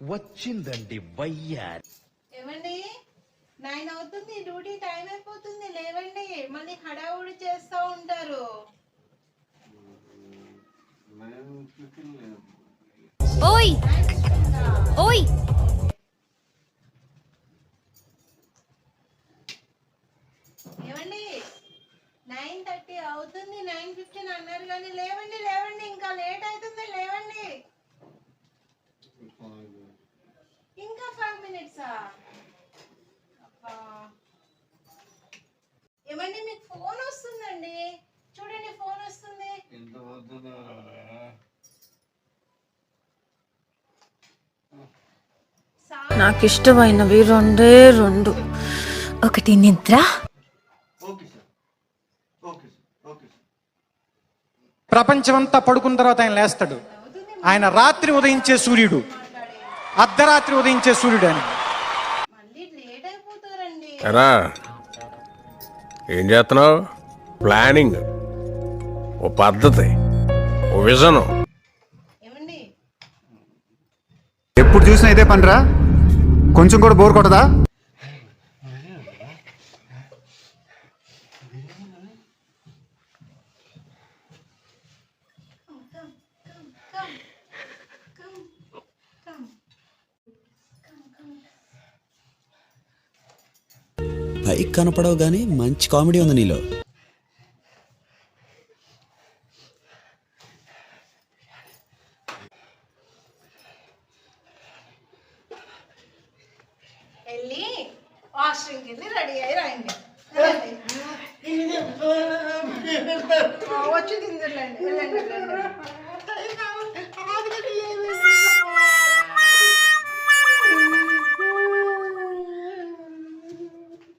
వచ్చిందండి వయ్యారి. ఏమండి 9 అవుతుంది, డ్యూటీ టైం అయిపోతుంది, లేవండి. మళ్ళీ హడావుడి చేస్తా ఉంటారు. ఓయ్ ఓయ్ ఏమండి 9:30 అవుతుంది, 9:15 అన్నారు కానీ లేవండి లేవండి, ఇంకా లేట్ అవుతుంది, లేవండి. ఇంకా 5 మినిట్సా? ఏమండి మీకు ఫోన్ వస్తుందండి, చూడండి ఫోన్ వస్తుంది. నాకు ఇష్టమైనవి రెండే రెండు, ఒకటి నిద్ర, ప్రపంచమంతా పడుకున్న తర్వాత ఆయన లేస్తాడు. ఆయన రాత్రి ఉదయించే సూర్యుడు, అర్ధరాత్రి ఉదయించే సూర్యుడు అని. మళ్ళీ లేట్ అయిపోతారండి. ఎరా ఏం చేస్తున్నావు? ప్లానింగ్, ఓ పద్ధతి, ఓ విజను. ఏమండి ఎప్పుడు చూసినా ఇదే పనిరా, కొంచెం కూడా బోర్ కొట్టదా? పైకి కనపడవు కానీ మంచి కామెడీ ఉంది నీలో. వెళ్ళి వాష్రూమ్కి వెళ్ళి రెడీ అయ్యి రాయండి. వచ్చి తిందుర్లేండి, వెళ్ళండి వెళ్ళండి.